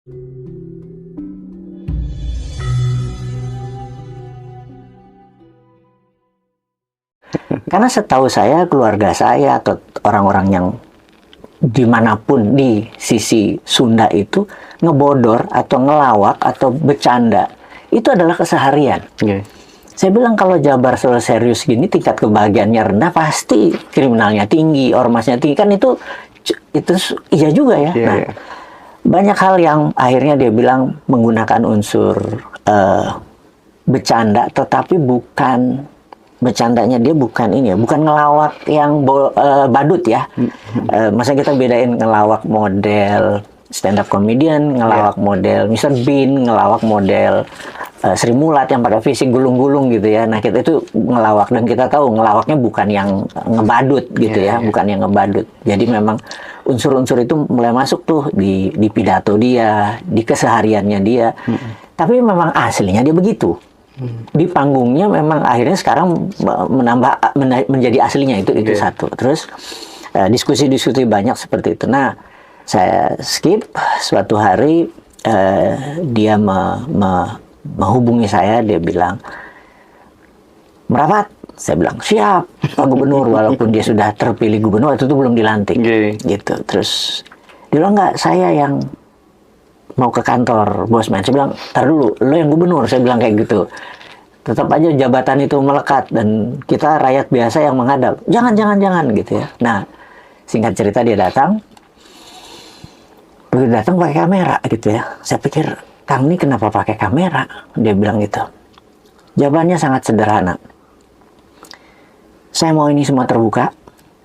Karena setahu saya, keluarga saya atau orang-orang yang dimanapun di sisi Sunda itu ngebodor atau ngelawak atau bercanda itu adalah keseharian. Saya bilang kalau Jabar serius gini, tingkat kebahagiaannya rendah, pasti kriminalnya tinggi, ormasnya tinggi, kan itu iya juga ya. Nah, banyak hal yang akhirnya dia bilang menggunakan unsur bercanda, tetapi bukan bercandanya dia bukan ini ya, bukan ngelawak yang badut ya. Masa kita bedain ngelawak model stand up comedian, ngelawak model Mr. Bean, ngelawak model Sri Mulat yang pakai fisik gulung-gulung gitu ya. Nah, kita itu ngelawak, dan kita tahu ngelawaknya bukan yang ngebadut gitu ya, bukan yang ngebadut. Jadi memang unsur-unsur itu mulai masuk tuh di pidato dia, di kesehariannya dia. Tapi memang aslinya dia begitu. Di panggungnya memang akhirnya sekarang menjadi aslinya itu satu. Terus diskusi-diskusi banyak seperti itu. Nah, saya skip, suatu hari dia menghubungi saya, dia bilang, "Merapat?" Saya bilang, "Siap, Pak Gubernur," walaupun dia sudah terpilih gubernur, waktu itu belum dilantik. Gitu. Terus dia bilang, "Enggak, saya yang mau ke kantor Bosman." Saya bilang, "Tar dulu, lo yang gubernur," saya bilang kayak gitu. Tetap aja jabatan itu melekat dan kita rakyat biasa yang menghadap. Jangan gitu ya. Nah, singkat cerita dia datang. Begitu datang pakai kamera gitu ya. Saya pikir, "Kang ini kenapa pakai kamera?" Dia bilang gitu. Jawabannya sangat sederhana. "Saya mau ini semua terbuka.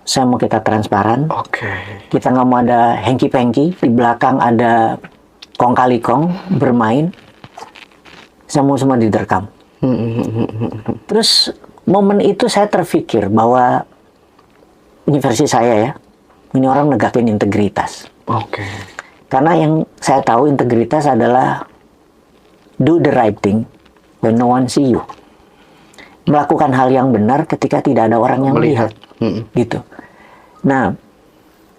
Saya mau kita transparan. Kita nggak mau ada hengki-pengki. Di belakang ada kong kali kong bermain. Saya mau semua direkam." Terus momen itu saya terpikir bahwa ini versi saya ya. Ini orang negakin integritas. Karena yang saya tahu integritas adalah do the right thing when no one see you. Melakukan hal yang benar ketika tidak ada orang yang melihat. Gitu. Nah,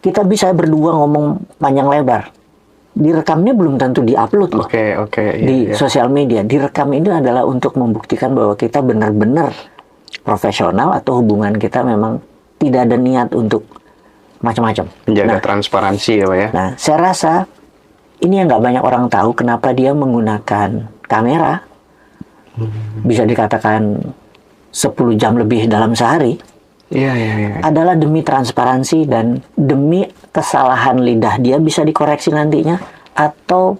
kita bisa berdua ngomong panjang lebar. Direkamnya belum tentu diupload loh. Di sosial media. Direkam ini adalah untuk membuktikan bahwa kita benar-benar profesional atau hubungan kita memang tidak ada niat untuk macam-macam. Menjaga transparansi ya Pak ya. Nah, saya rasa ini yang nggak banyak orang tahu kenapa dia menggunakan kamera. Bisa dikatakan 10 jam lebih dalam sehari. Adalah demi transparansi dan demi kesalahan lidah dia bisa dikoreksi nantinya. Atau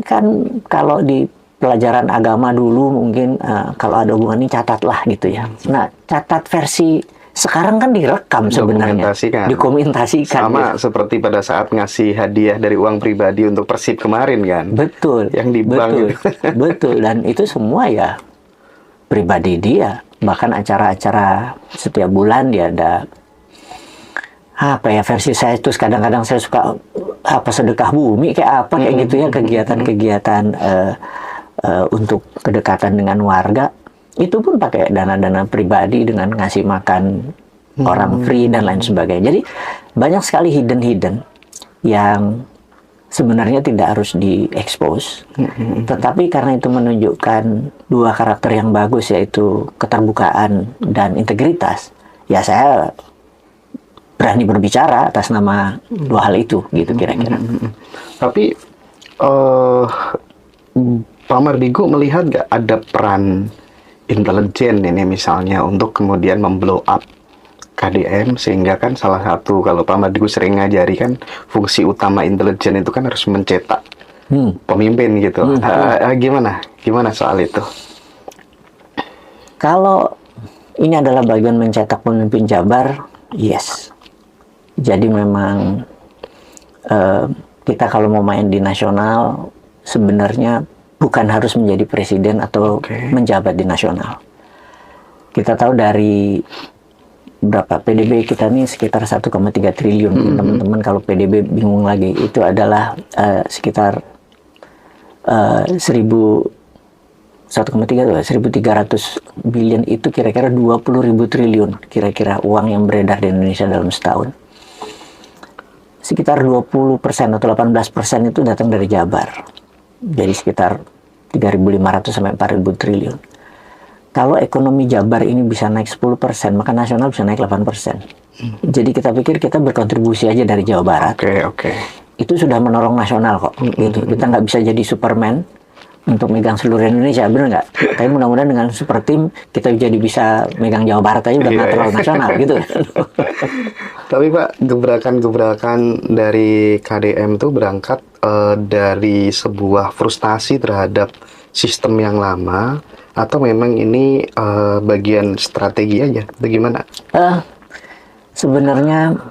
kan kalau di pelajaran agama dulu mungkin kalau ada hubungan ini catatlah gitu ya. Nah, catat versi sekarang kan direkam sebenarnya, dikomentasikan. Sama gitu. Seperti pada saat ngasih hadiah dari uang pribadi untuk Persib kemarin kan. Betul. Yang di bank itu. Betul, dan itu semua ya pribadi dia. Bahkan acara-acara setiap bulan dia ada apa ya, versi saya itu kadang-kadang saya suka sedekah bumi kayak apa kayak gitu ya, kegiatan-kegiatan untuk kedekatan dengan warga. Itu pun pakai dana-dana pribadi dengan ngasih makan orang free dan lain sebagainya. Jadi banyak sekali hidden yang sebenarnya tidak harus di-expose. Tetapi karena itu menunjukkan dua karakter yang bagus, yaitu keterbukaan dan integritas, ya saya berani berbicara atas nama dua hal itu gitu kira-kira. Tapi Pak Mardigu melihat nggak ada peran intelijen ini misalnya untuk kemudian memblow up KDM, sehingga kan salah satu, kalau Pak Mardigu sering ngajari kan, fungsi utama intelijen itu kan harus mencetak pemimpin gitu. Gimana soal itu? Kalau ini adalah bagian mencetak pemimpin Jabar, yes. Jadi memang kita kalau mau main di nasional sebenarnya bukan harus menjadi presiden atau menjabat di nasional. Kita tahu dari berapa PDB kita nih sekitar 1,3 triliun. Teman-teman kalau PDB bingung lagi, itu adalah sekitar 1,300 billion, itu kira-kira 20.000 triliun kira-kira uang yang beredar di Indonesia dalam setahun. sekitar 20% atau 18% itu datang dari Jabar. Jadi sekitar 3.500 sampai 4.000 triliun. Kalau ekonomi Jabar ini bisa naik 10%, maka nasional bisa naik 8%. Jadi kita pikir kita berkontribusi aja dari Jawa Barat. Oke. Itu sudah menolong nasional kok. Gitu. Kita nggak bisa jadi Superman untuk megang seluruh Indonesia, bener nggak? Tapi mudah-mudahan dengan super team kita jadi bisa megang Jawa Barat aja udah nggak terlalu nasional gitu. Tapi Pak, gebrakan-gebrakan dari KDM itu berangkat dari sebuah frustasi terhadap sistem yang lama, atau memang ini bagian strategi aja? Bagaimana? Sebenarnya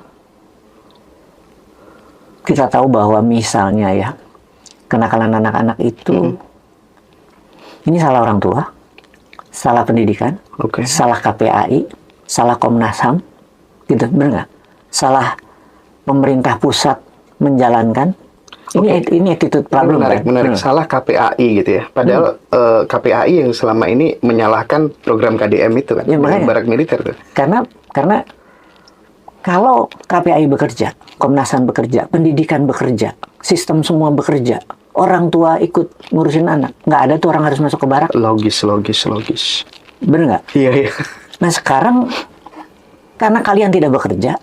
kita tahu bahwa misalnya ya, kenakalan anak-anak itu ini salah orang tua, salah pendidikan, salah KPAI, salah Komnas HAM, gitu, benar nggak? Salah pemerintah pusat menjalankan. Ini attitude problem. Menarik. Salah KPAI gitu ya. Padahal KPAI yang selama ini menyalahkan program KDM itu kan, ya, barak militer tuh. Karena kalau KPAI bekerja, Komnas HAM bekerja, pendidikan bekerja, sistem semua bekerja, orang tua ikut ngurusin anak, nggak ada tuh orang harus masuk ke barak. Logis. Bener nggak? Iya. Nah sekarang karena kalian tidak bekerja,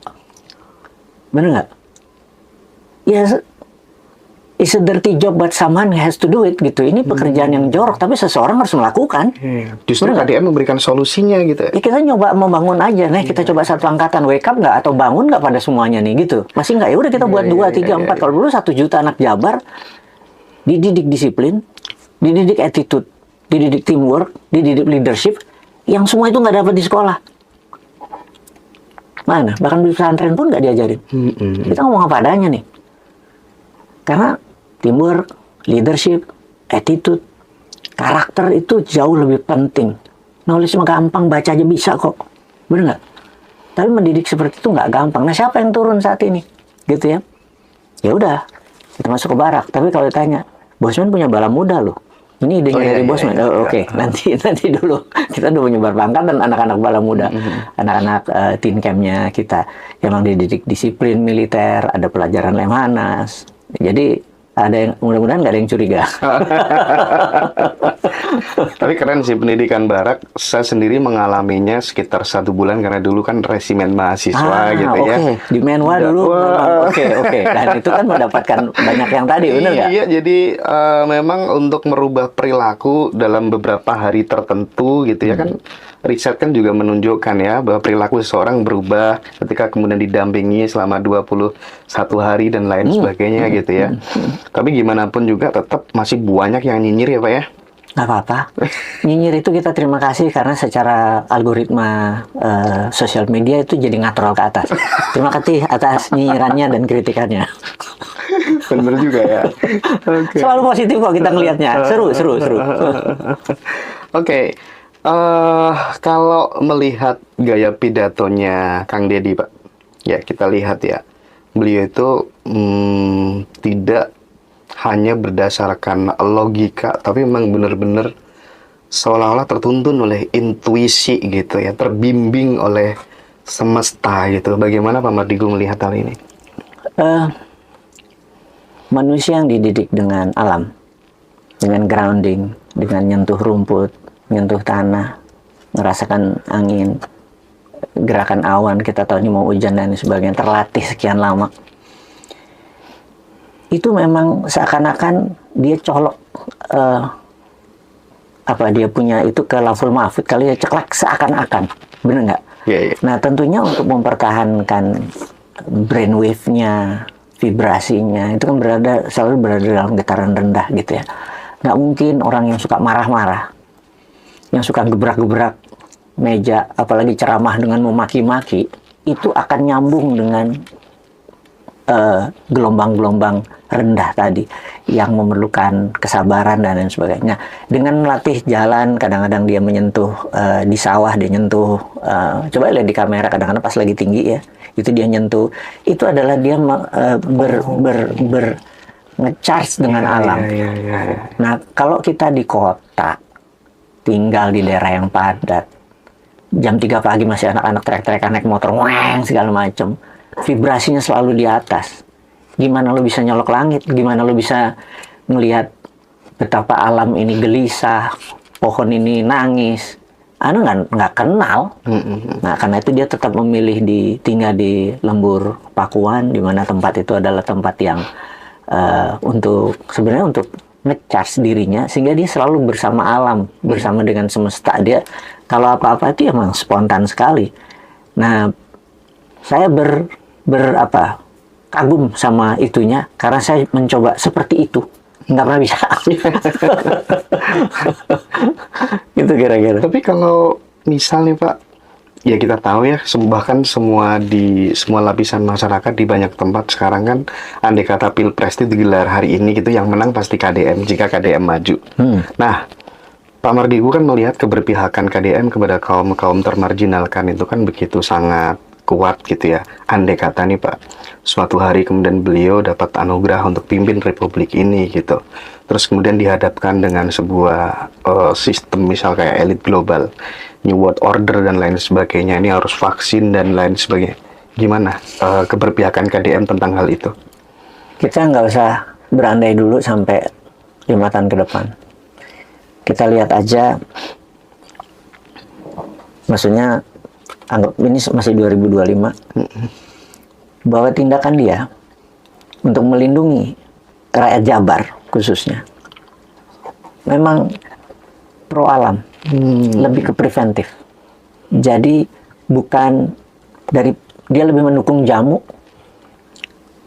bener nggak? Ya, it's a dirty job but someone has to do it gitu. Ini pekerjaan yang jorok, tapi seseorang harus melakukan. Justru KDM memberikan solusinya gitu. Ya kita nyoba membangun aja, kita coba satu angkatan wake up nggak atau bangun nggak pada semuanya nih gitu. Masih nggak? Ya udah kita buat 2, 3, 4. Kalau dulu 1 juta anak Jabar dididik disiplin, dididik attitude, dididik teamwork, dididik leadership, yang semua itu nggak dapat di sekolah. Mana? Bahkan di pesantren pun nggak diajarin. Kita ngomong apa adanya nih. Karena teamwork, leadership, attitude, karakter itu jauh lebih penting. Knowledge mah gampang, baca aja bisa kok. Bener nggak? Tapi mendidik seperti itu nggak gampang. Nah siapa yang turun saat ini? Gitu ya. Ya udah, kita masuk ke barak. Tapi kalau ditanya, Bosman punya bala muda loh. Ini idenya dari Bosman. Oke. Nanti dulu kita udah menyebar pangkat dan anak-anak bala muda, anak-anak teen camp-nya kita yang dididik disiplin militer, ada pelajaran Lemhanas. Jadi ada yang mudah-mudahan nggak ada yang curiga. Tapi keren sih pendidikan barak. Saya sendiri mengalaminya sekitar 1 bulan karena dulu kan resimen mahasiswa gitu ya. Di Menwa dulu. Oke. Dan itu kan mendapatkan banyak yang tadi, benar nggak? Iya, jadi memang untuk merubah perilaku dalam beberapa hari tertentu gitu ya kan. Riset kan juga menunjukkan ya bahwa perilaku seseorang berubah ketika kemudian didampingi selama 21 hari dan lain sebagainya gitu ya. Tapi gimana pun juga tetap masih banyak yang nyinyir ya Pak ya. Nggak apa-apa. Nyinyir itu kita terima kasih karena secara algoritma sosial media itu jadi ngatrol ke atas. Terima kasih atas nyinyirannya dan kritikannya. Bener juga ya. Selalu positif kok kita ngelihatnya. Seru. Oke. Kalau melihat gaya pidatonya Kang Deddy Pak, ya kita lihat ya, beliau itu tidak hanya berdasarkan logika, tapi memang benar-benar seolah-olah tertuntun oleh intuisi gitu ya, terbimbing oleh semesta gitu. Bagaimana Pak Mardigu melihat hal ini? Manusia yang dididik dengan alam, dengan grounding, dengan nyentuh rumput, nyentuh tanah, merasakan angin, gerakan awan, kita tahu ini mau hujan dan sebagainya, terlatih sekian lama. Itu memang seakan-akan dia colok dia punya itu ke laful mahfud kali ya, ceklek seakan-akan, bener nggak? Yeah. Nah tentunya untuk mempertahankan brainwave-nya, vibrasinya, itu kan selalu berada dalam getaran rendah gitu ya. Nggak mungkin orang yang suka marah-marah, yang suka gebrak-gebrak meja, apalagi ceramah dengan memaki-maki, itu akan nyambung dengan gelombang-gelombang rendah tadi yang memerlukan kesabaran dan lain sebagainya. Dengan melatih jalan, kadang-kadang dia menyentuh di sawah, dia nyentuh, coba lihat di kamera, kadang-kadang pas lagi tinggi ya, itu dia nyentuh. Itu adalah dia nge-charge dengan alam. Nah, kalau kita di kota, tinggal di daerah yang padat, jam 3 pagi masih anak-anak teriak-teriak naik motor, weng segala macam, vibrasinya selalu di atas. Gimana lo bisa nyolok langit? Gimana lo bisa ngelihat betapa alam ini gelisah, pohon ini nangis? Anu nggak kenal. Nah, karena itu dia tetap memilih tinggal di lembur Pakuan, di mana tempat itu adalah tempat yang sebenarnya untuk ngecharge dirinya, sehingga dia selalu bersama alam, bersama dengan semesta. Dia kalau apa-apa itu emang spontan sekali. Nah, saya kagum sama itunya, karena saya mencoba seperti itu, nggak pernah bisa. Gitu kira-kira. Tapi kalau misalnya Pak, ya kita tahu ya, bahkan semua lapisan masyarakat di banyak tempat sekarang kan, andai kata pilpres itu digelar hari ini gitu, yang menang pasti KDM jika KDM maju. Nah, Pak Mardigu kan melihat keberpihakan KDM kepada kaum termarginalkan itu kan begitu sangat kuat gitu ya. Andai kata nih Pak, suatu hari kemudian beliau dapat anugerah untuk pimpin republik ini gitu. Terus kemudian dihadapkan dengan sebuah sistem misal kayak elit global, New World Order dan lain sebagainya. Ini harus vaksin dan lain sebagainya. Gimana keberpihakan KDM tentang hal itu? Kita nggak usah berandai dulu sampai 5 tahun ke depan. Kita lihat aja, maksudnya anggap ini masih 2025, bahwa tindakan dia untuk melindungi rakyat Jabar khususnya memang pro alam, lebih ke preventif. Jadi bukan dia lebih mendukung jamu,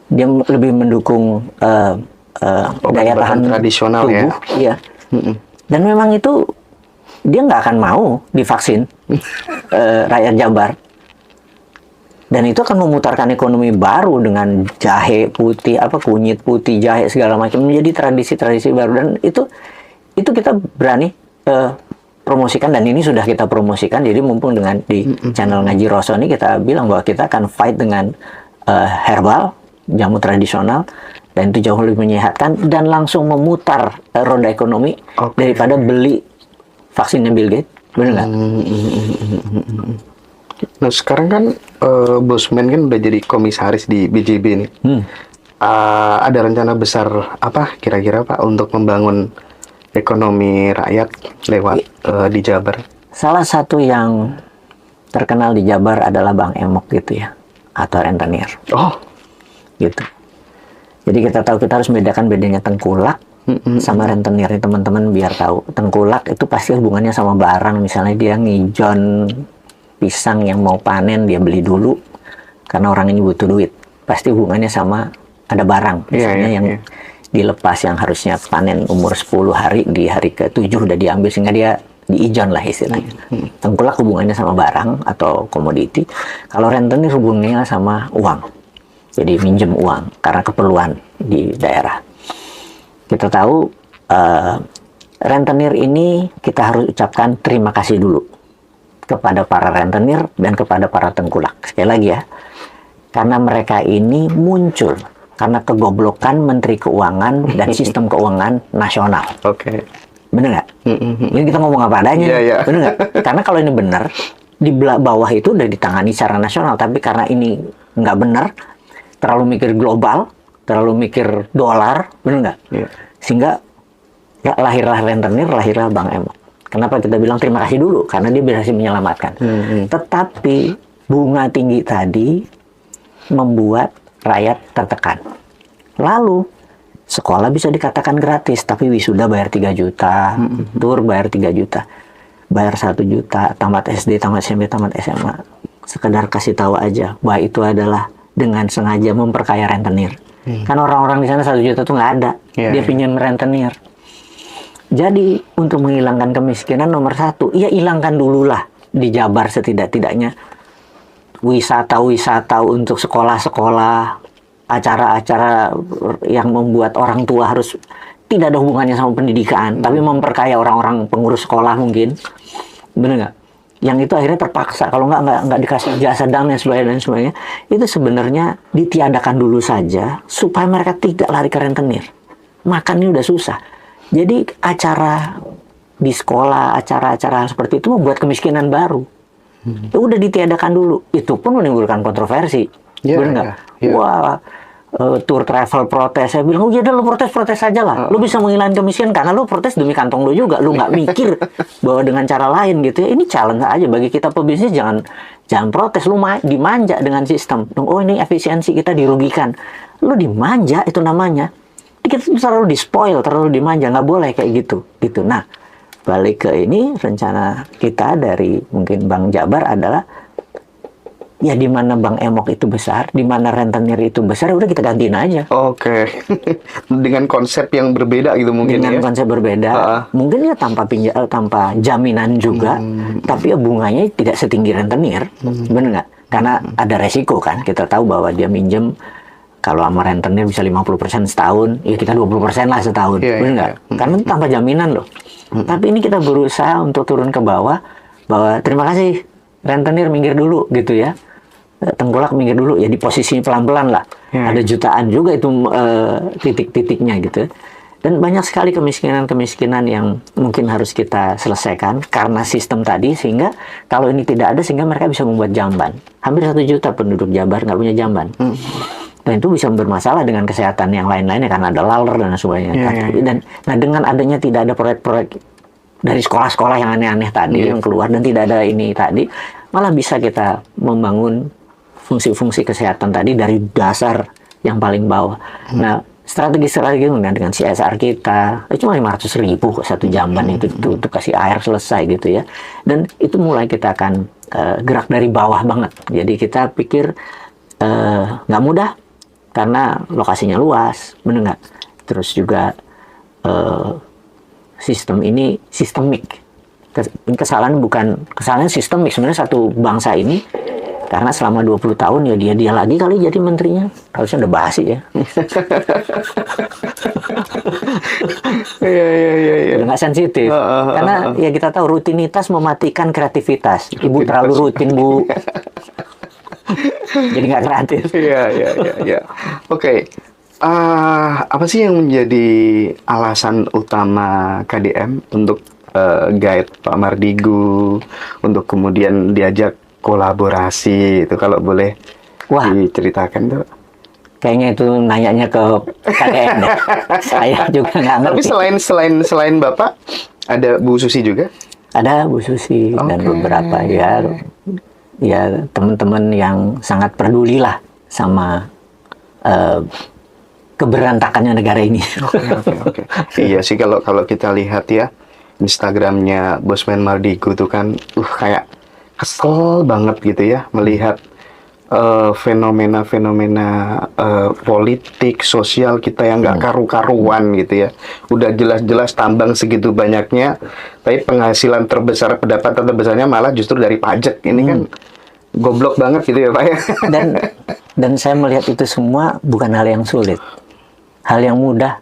dia lebih mendukung daya tahan tradisional tubuh, ya. iya. Dan memang itu dia nggak akan mau divaksin rakyat Jabar. Dan itu akan memutarkan ekonomi baru dengan jahe putih, kunyit putih, jahe segala macam, menjadi tradisi-tradisi baru. Dan itu kita berani promosikan, dan ini sudah kita promosikan. Jadi mumpung dengan di channel Ngaji Roso ini kita bilang bahwa kita akan fight dengan herbal, jamu tradisional, dan itu jauh lebih menyehatkan dan langsung memutar roda ekonomi daripada beli vaksinnya Bill Gates. Benar nggak? Nah sekarang kan Bosman kan udah jadi komisaris di BJB nih. Ada rencana besar apa kira-kira Pak untuk membangun ekonomi rakyat lewat di Jabar? Salah satu yang terkenal di Jabar adalah Bang Emok gitu ya, atau rentenir. Oh, gitu. Jadi kita tahu, kita harus membedakan bedanya tengkulak sama rentenir. Teman-teman biar tahu, tengkulak itu pasti hubungannya sama barang. Misalnya dia ngijon pisang yang mau panen, dia beli dulu karena orang ini butuh duit. Pasti hubungannya sama ada barang. Misalnya yang dilepas, yang harusnya panen umur 10 hari, di hari ke-7 udah diambil sehingga dia diijon lah istilahnya. Tengkulak hubungannya sama barang atau komoditi. Kalau rentenir hubungannya sama uang. Jadi minjem uang karena keperluan di daerah. Kita tahu rentenir ini kita harus ucapkan terima kasih dulu kepada para rentenir dan kepada para tengkulak. Sekali lagi ya, karena mereka ini muncul karena kegoblokan Menteri Keuangan dan sistem keuangan nasional. Oke. Bener nggak? Ini kita ngomong apa adanya. Bener nggak? Karena kalau ini benar, di bawah itu udah ditangani secara nasional. Tapi karena ini nggak benar, terlalu mikir global, terlalu mikir dolar, bener nggak? Sehingga ya, lahirlah rentenir, lahirlah Bang Emok. Kenapa kita bilang terima kasih dulu? Karena dia berhasil menyelamatkan. Tetapi bunga tinggi tadi membuat rakyat tertekan. Lalu sekolah bisa dikatakan gratis, tapi wisuda bayar 3 juta, tur bayar 3 juta, bayar 1 juta, tamat SD, tamat SMP, tamat SMA. Sekedar kasih tahu aja bahwa itu adalah dengan sengaja memperkaya rentenir. Kan orang-orang di sana 1 juta tuh nggak ada. Dia pinjam rentenir. Jadi untuk menghilangkan kemiskinan nomor 1, ya hilangkan dululah di Jabar setidak-tidaknya wisata-wisata untuk sekolah-sekolah, acara-acara yang membuat orang tua harus tidak ada hubungannya sama pendidikan, tapi memperkaya orang-orang pengurus sekolah mungkin. Bener nggak? Yang itu akhirnya terpaksa, kalau nggak dikasih jasa dan sebagainya, itu sebenarnya ditiadakan dulu saja supaya mereka tidak lari ke rentenir. Makan ini udah susah. Jadi acara di sekolah, acara-acara seperti itu membuat kemiskinan baru. Itu udah ditiadakan dulu. Itu pun menimbulkan kontroversi. Benar nggak? Wah, tour travel protes. Saya bilang, oh ya udah lo protes aja lah. Lo bisa menghilangkan kemiskinan karena lo protes demi kantong lo juga. Lo nggak mikir bahwa dengan cara lain gitu ya. Ini challenge aja bagi kita pebisnis, jangan protes. Lo dimanja dengan sistem. Oh ini efisiensi kita dirugikan. Lo dimanja itu namanya. Kita terlalu di-spoil, terlalu dimanja. Nggak boleh kayak gitu. Nah, balik ke ini, rencana kita dari mungkin Bank Jabar adalah ya di mana Bank Emok itu besar, di mana rentenir itu besar, udah kita gantiin aja. Oke. Dengan konsep yang berbeda gitu mungkin dengan ya. konsep berbeda. Mungkin ya tanpa jaminan juga, tapi ya bunganya tidak setinggi rentenir. Bener nggak? Karena ada resiko kan. Kita tahu bahwa dia minjem kalau sama rentenir bisa 50% setahun, ya kita 20% lah setahun. Bener nggak? Karena tanpa jaminan loh. Tapi ini kita berusaha untuk turun ke bawah, bahwa terima kasih rentenir minggir dulu gitu ya. Tengkulak minggir dulu ya, di posisi pelan-pelan lah. Ada jutaan juga itu titik-titiknya gitu. Dan banyak sekali kemiskinan yang mungkin harus kita selesaikan karena sistem tadi, sehingga kalau ini tidak ada sehingga mereka bisa membuat jamban. Hampir 1 juta penduduk Jabar nggak punya jamban. Dan itu bisa bermasalah dengan kesehatan yang lain-lainnya karena ada laler dan sebagainya. Dan nah, dengan adanya tidak ada proyek-proyek dari sekolah-sekolah yang aneh-aneh tadi yang keluar dan tidak ada ini tadi, malah bisa kita membangun fungsi-fungsi kesehatan tadi dari dasar yang paling bawah. Nah, strategi-strategi dengan CSR kita, cuma 500.000 kok satu jamban itu untuk kasih air selesai gitu ya. Dan itu mulai kita akan gerak dari bawah banget. Jadi kita pikir nggak mudah karena lokasinya luas, bener nggak? Terus juga sistem ini sistemik. Kesalahan sistemik. Sebenarnya satu bangsa ini, karena selama 20 tahun ya dia lagi kali jadi menterinya. Harusnya udah basi ya. Iya. Udah nggak sensitif. Karena ya kita tahu rutinitas mematikan kreativitas. Ibu terlalu rutin, Bu. Jadi nggak kreatif. Iya. Oke. Apa sih yang menjadi alasan utama KDM untuk guide Pak Mardigu untuk kemudian diajak kolaborasi itu, kalau boleh diceritakan tuh? Kayaknya itu nanyanya ke KDM deh. Saya juga nggak ngerti. Tapi selain Bapak, ada Bu Susi juga? Ada Bu Susi dan beberapa ya teman-teman yang sangat peduli lah sama keberantakannya negara ini. Oke. Iya sih, kalau kita lihat ya Instagramnya Bosman Mardigu tuh kan, kayak kesel banget gitu ya melihat fenomena-fenomena politik, sosial kita yang nggak karu-karuan gitu ya. Udah jelas-jelas tambang segitu banyaknya, tapi penghasilan terbesar, pendapatan terbesarnya malah justru dari pajak. Ini kan goblok banget gitu ya Pak ya. Dan saya melihat itu semua bukan hal yang sulit. Hal yang mudah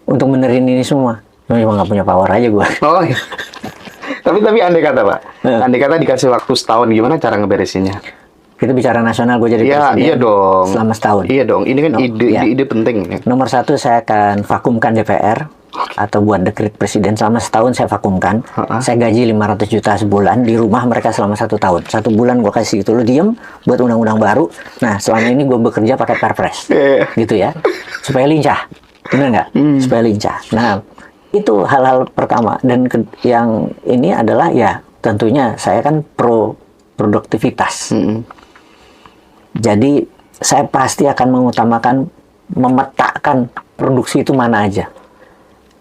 untuk benerin ini semua. Cuma nggak punya power aja gue. Oh iya. Tapi andai kata Pak, andai kata dikasih waktu setahun, gimana cara ngeberesinnya? Kita bicara nasional, gue jadi presiden. Iya dong. Selama setahun. Iya dong. Ini kan ide penting. Ya. Nomor 1, saya akan vakumkan DPR atau buat dekret presiden selama setahun. Saya vakumkan. Saya gaji 500 juta sebulan di rumah mereka selama 1 tahun. 1 bulan gue kasih itu, lu diem buat undang-undang baru. Nah, selama ini gue bekerja pakai perpres, gitu ya, supaya lincah. Benar nggak? Supaya lincah. Nah, itu hal-hal pertama. Dan yang ini adalah ya tentunya saya kan pro produktivitas. Jadi saya pasti akan mengutamakan memetakan produksi itu mana aja.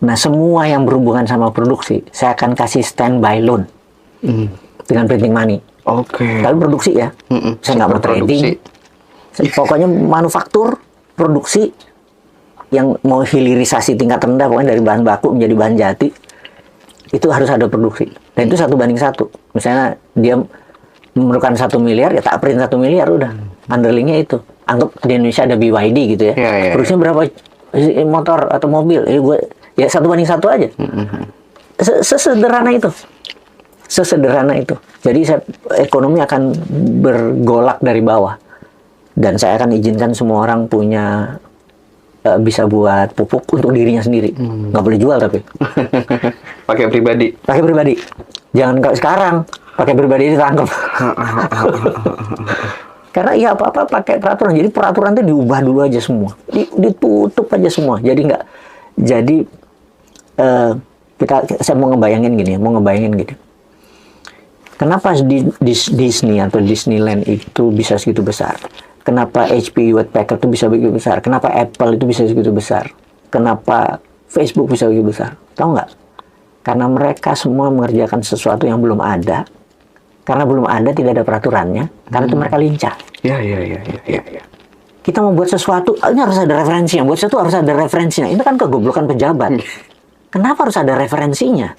Nah, semua yang berhubungan sama produksi saya akan kasih standby loan dengan printing money. Oke. Tapi produksi ya, saya nggak mau trading. Pokoknya manufaktur, produksi yang mau hilirisasi tingkat rendah, pokoknya dari bahan baku menjadi bahan jati, itu harus ada produksi. Dan itu 1:1. Misalnya dia memerlukan 1 miliar, ya tak print 1 miliar udah. Underlingnya itu. Anggap di Indonesia ada BYD gitu ya. Produksinya berapa motor atau mobil? Ya 1:1 aja. Sesederhana itu. Jadi ekonomi akan bergolak dari bawah. Dan saya akan izinkan semua orang punya bisa buat pupuk untuk dirinya sendiri. Nggak boleh jual tapi. Pakai pribadi. Jangan Jangan kayak sekarang. Pakai pribadi ditangkap. Karena ya apa-apa pakai peraturan. Jadi peraturan itu diubah dulu aja semua, ditutup aja semua. Jadi nggak, jadi saya mau ngebayangin gini. Kenapa Disney atau Disneyland itu bisa segitu besar? Kenapa HP Hewlett Packard itu bisa begitu besar? Kenapa Apple itu bisa segitu besar? Kenapa Facebook bisa begitu besar? Tahu nggak? Karena mereka semua mengerjakan sesuatu yang belum ada. Karena belum ada, tidak ada peraturannya. Karena itu mereka lincah. Ya. Kita mau buat sesuatu, ini harus ada referensinya. Buat sesuatu harus ada referensinya. Itu kan kegoblokan pejabat. Kenapa harus ada referensinya?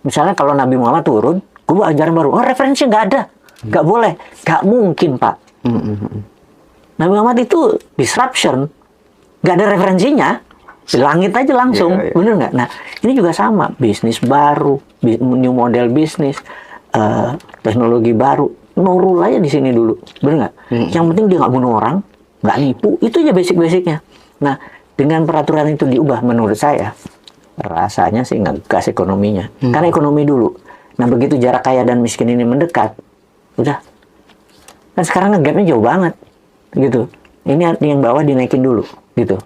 Misalnya kalau Nabi Muhammad turun, gue buat ajaran baru. Oh, referensinya nggak ada. Nggak boleh. Nggak mungkin, Pak. Nabi Muhammad itu disruption. Nggak ada referensinya. Di langit aja langsung. Bener nggak? Nah, ini juga sama. Bisnis baru. New model bisnis. Teknologi baru. Nurul aja di sini dulu. Bener nggak? Yang penting dia nggak bunuh orang. Nggak nipu. Itu aja basic-basicnya. Nah, dengan peraturan itu diubah menurut saya, rasanya sih nggak gas ekonominya. Karena ekonomi dulu. Nah, begitu jarak kaya dan miskin ini mendekat, udah. Kan sekarang gapnya jauh banget, gitu. Ini yang bawah dinaikin dulu, gitu.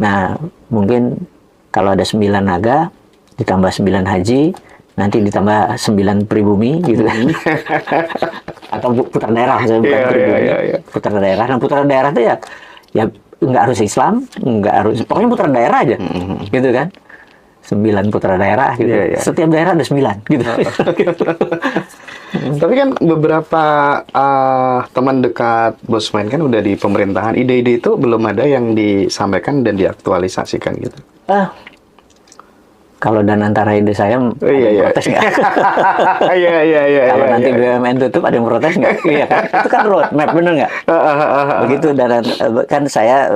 Nah, mungkin kalau ada 9 naga, ditambah 9 haji, nanti ditambah 9 pribumi, gitu kan. Atau putra daerah, misalnya bukan pribumi. Putra daerah. Nah, putra daerah itu ya nggak harus Islam, nggak harus, pokoknya putra daerah aja, gitu kan. 9 putra daerah gitu. Setiap daerah ada 9 gitu. Tapi kan beberapa teman dekat Bosman kan udah di pemerintahan. Ide-ide itu belum ada yang disampaikan dan diaktualisasikan gitu. Kalau dan antara ide saya protes nggak? Kalau nanti BUMN tutup ada yang protes nggak? Iya kan? Itu kan roadmap, bener nggak? Begitu, dan kan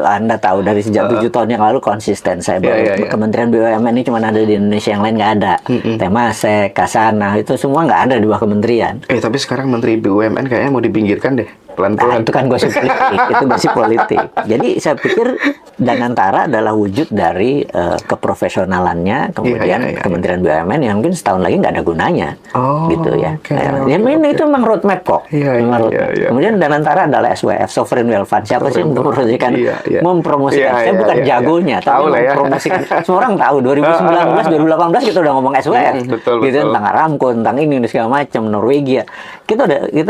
Anda tahu dari sejak 7 tahun yang lalu konsisten saya bahwa Kementerian BUMN ini cuma ada di Indonesia, yang lain nggak ada. Temasek, Kasana, itu semua nggak ada di bawah kementerian. Tapi sekarang Menteri BUMN kayaknya mau dipinggirkan deh. Nah, itu kan gosip politik, itu gosip politik. Jadi saya pikir Danantara adalah wujud dari keprofesionalannya, kemudian Kementerian BUMN yang mungkin setahun lagi nggak ada gunanya, gitu ya. Ini itu memang roadmap kok. Kemudian Danantara adalah SWF, Sovereign Wealth Fund. Siapa sih yang mempromosikan? Saya bukan jagonya, tapi mempromosikan. Semua orang tahu 2019, 2018 kita udah ngomong SWF, gitu tentang Aramco, tentang ini segala macam, Norwegia. Kita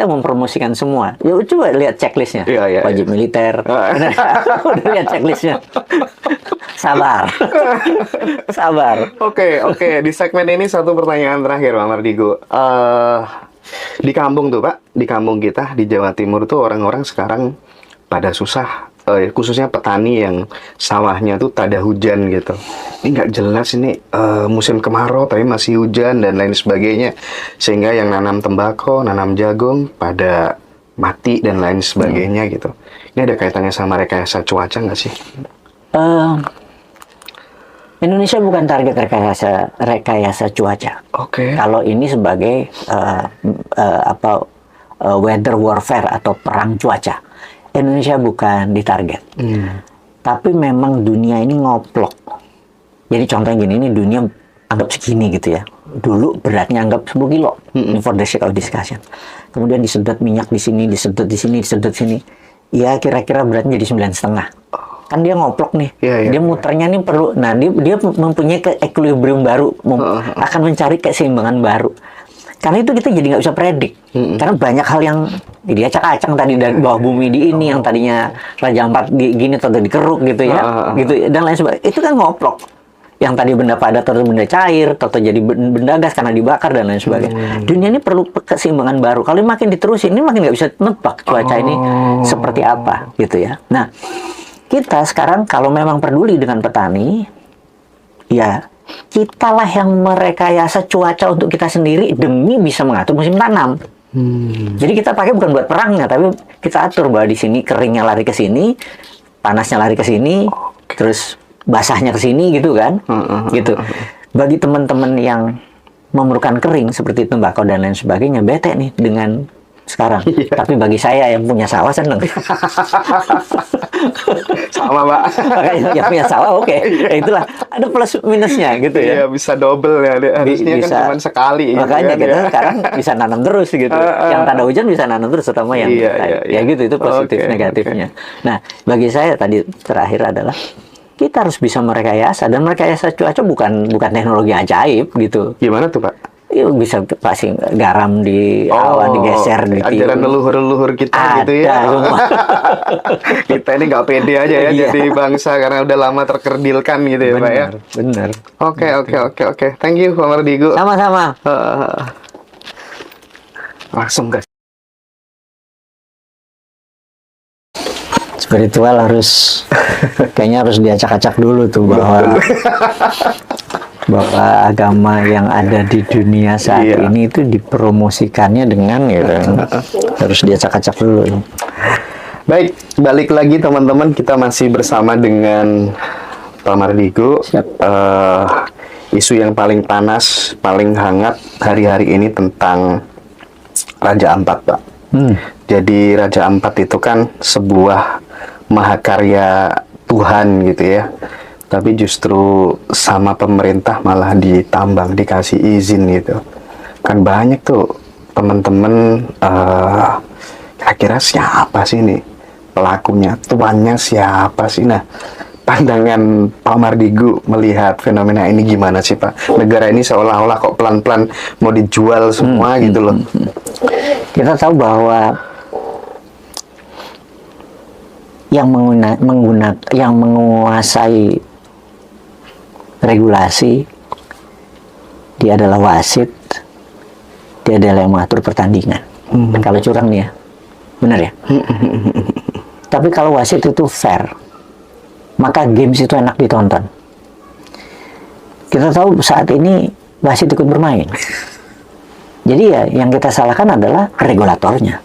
mempromosikan semua. Ya coba lihat checklistnya, wajib militer. Udah lihat checklistnya. Sabar. Oke. Di segmen ini satu pertanyaan terakhir, Pak Mardigo. Di kampung tuh, Pak, di kampung kita di Jawa Timur tuh orang-orang sekarang pada susah. Khususnya petani yang sawahnya tuh tak ada hujan gitu. Ini nggak jelas ini musim kemarau tapi masih hujan dan lain sebagainya. Sehingga yang nanam tembakau, nanam jagung pada mati dan lain sebagainya gitu. Ini ada kaitannya sama rekayasa cuaca nggak sih? Indonesia bukan target rekayasa cuaca. Kalau ini sebagai weather warfare atau perang cuaca. Indonesia bukan ditarget. Tapi memang dunia ini ngoplok. Jadi contohnya gini, ini dunia anggap segini gitu ya. Dulu beratnya anggap 10 kilo. Ini for the sake of discussion. Kemudian disedot minyak di sini, disedot di sini, disedot sini. Ya kira-kira beratnya jadi 9,5. Kan dia ngoplok nih. Dia muternya nih perlu. Nah, dia mempunyai equilibrium baru. Akan mencari keseimbangan baru. Karena itu kita jadi nggak bisa predik. Karena banyak hal yang dia acak-acak tadi dari bawah bumi di ini, yang tadinya Raja Ampat gini atau dikeruk gitu ya, gitu dan lain sebagainya. Itu kan ngoplok. Yang tadi benda padat atau benda cair, atau jadi benda gas karena dibakar dan lain sebagainya. Dunia ini perlu keseimbangan baru. Kalau makin diterusin, ini makin nggak bisa nebak cuaca ini seperti apa, gitu ya. Nah, kita sekarang kalau memang peduli dengan petani, ya kitalah yang merekayasa cuaca untuk kita sendiri demi bisa mengatur musim tanam. Jadi kita pakai bukan buat perangnya, tapi kita atur bahwa di sini keringnya lari ke sini, panasnya lari ke sini, terus basahnya ke sini gitu kan, gitu. Bagi teman-teman yang memerlukan kering seperti tembakau dan lain sebagainya, bete nih dengan sekarang. Iya. Tapi bagi saya yang punya sawah seneng. Sama, Pak. Makanya yang punya sawah oke. Ya, itulah ada plus minusnya gitu ya. Iya, bisa double ya. Harusnya kan Bisa. cuma sekali. gitu Makanya kan, kita ya. sekarang bisa nanam terus gitu. Yang tak ada hujan bisa nanam terus, terutama yang Iya, iya, ya iya. gitu, itu positif Oke, negatifnya. Nah, bagi saya tadi terakhir adalah kita harus bisa merekayasa, dan merekayasa cuaca bukan teknologi ajaib gitu. Gimana tuh, Pak? Itu bisa pasti garam di awan digeser oke. ditiup. Ajaran leluhur-leluhur kita gitu ya. Ada semua. Kita ini nggak pede aja ya Iya. jadi bangsa karena udah lama terkerdilkan gitu ya, Pak ya. Benar. Oke. Thank you, Pak Mardigu. Sama-sama. Langsung guys. Spiritual kayaknya harus diacak-acak dulu tuh bahwa agama yang ada di dunia saat Iya. ini itu dipromosikannya dengan gitu. Harus diacak-acak dulu. Baik, balik lagi teman-teman, kita masih bersama dengan Pak Mardigu. Siap. Isu yang paling panas, paling hangat hari-hari ini tentang Raja Ampat, Pak. Jadi Raja Ampat itu kan sebuah mahakarya Tuhan gitu ya. Tapi justru sama pemerintah malah ditambang, dikasih izin gitu. Kan banyak tuh teman-teman, kira-kira siapa sih nih pelakunya, tuannya siapa sih? Nah, pandangan Pak Mardigu melihat fenomena ini gimana sih, Pak? Negara ini seolah-olah kok pelan-pelan mau dijual semua gitu loh. Kita tahu bahwa yang menguasai regulasi, dia adalah wasit, dia adalah yang mengatur pertandingan. Kalau curang nih ya, benar ya. Tapi kalau wasit itu fair, maka games itu enak ditonton. Kita tahu saat ini wasit ikut bermain. Jadi ya yang kita salahkan adalah regulatornya.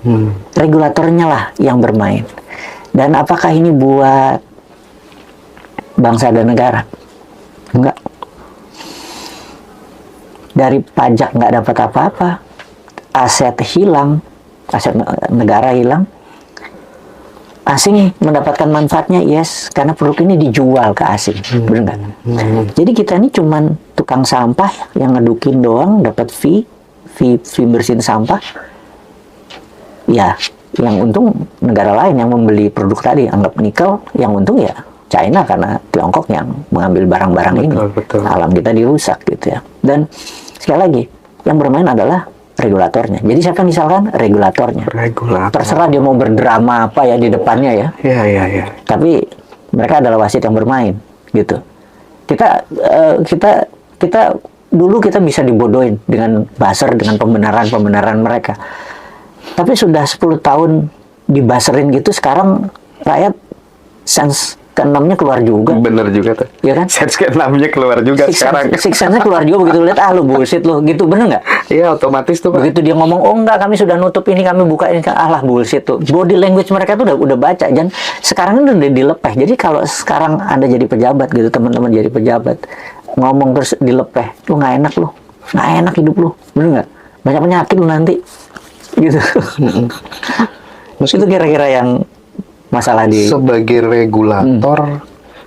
Regulatornya lah yang bermain. Dan apakah ini buat bangsa dan negara? Enggak. Dari pajak nggak dapat apa-apa, aset hilang, aset negara hilang, asing mendapatkan manfaatnya, yes, karena produk ini dijual ke asing, benar nggak? Jadi kita ini cuman tukang sampah yang ngedukin doang, dapat fee bersihin sampah, ya. Yang untung negara lain yang membeli produk tadi, anggap nikel, yang untung ya China karena Tiongkok yang mengambil barang-barang ini. Betul. Alam kita dirusak gitu ya. Dan sekali lagi, yang bermain adalah regulatornya. Jadi siapa yang misalkan? Regulatornya. Regulator. Terserah dia mau berdrama apa ya di depannya ya. Iya. Tapi mereka adalah wasit yang bermain gitu. Kita dulu kita bisa dibodohin dengan buzzer, dengan pembenaran mereka. Tapi sudah 10 tahun dibaserin gitu, sekarang rakyat sense ke-6-nya keluar juga. Bener juga tuh. Ya kan? Sense ke-6-nya keluar juga sekarang. Six sense-nya keluar juga begitu lihat, lu bullshit lu gitu, bener nggak? Iya, otomatis tuh, Pak. Begitu dia ngomong, oh enggak, kami sudah nutup ini, kami buka ini, alah bullshit tuh. Body language mereka tuh udah baca, dan sekarang ini udah dilepeh. Jadi kalau sekarang Anda jadi pejabat gitu, teman-teman jadi pejabat, ngomong terus dilepeh, lu nggak enak lu, nggak enak hidup lu, bener nggak? Banyak penyakit lu nanti, gitu. Itu kira-kira yang masalah di sebagai regulator.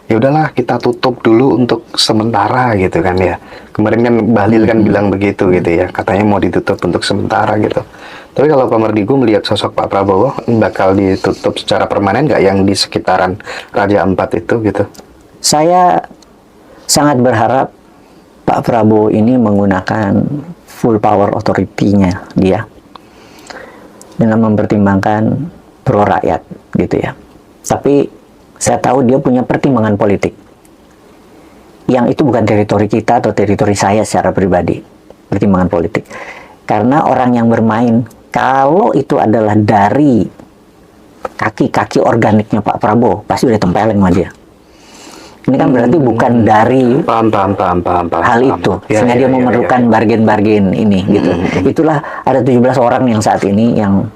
Ya udahlah, kita tutup dulu untuk sementara gitu kan ya. Kemarin kan Bahlil kan bilang begitu gitu ya, katanya mau ditutup untuk sementara gitu. Tapi kalau Pak Mardigu melihat sosok Pak Prabowo, bakal ditutup secara permanen nggak yang di sekitaran Raja Ampat itu gitu? Saya sangat berharap Pak Prabowo ini menggunakan full power authority-nya dia dengan mempertimbangkan pro rakyat gitu ya. Tapi saya tahu dia punya pertimbangan politik yang itu bukan teritori kita atau teritori saya secara pribadi, pertimbangan politik. Karena orang yang bermain, kalau itu adalah dari kaki-kaki organiknya Pak Prabowo, pasti udah tempeleng sama dia. Ini kan berarti bukan dari Paham. hal itu, Ya, sehingga dia memerlukan bargain-bargain ini gitu. Itulah ada 17 orang yang saat ini yang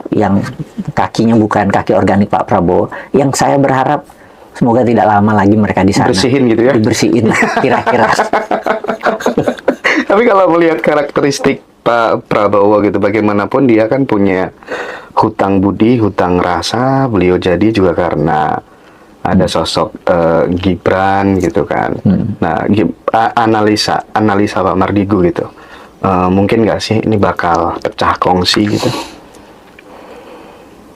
kakinya bukan kaki organik Pak Prabowo, yang saya berharap semoga tidak lama lagi mereka di sana. Bersihin gitu ya? Dibersihin lah, kira-kira. Tapi Tapi kalau melihat karakteristik Pak Prabowo gitu, bagaimanapun dia kan punya hutang budi, hutang rasa. Beliau jadi juga karena ada sosok Gibran gitu kan. Nah, analisa Pak Mardigu gitu. Mungkin nggak sih ini bakal pecah kongsi gitu?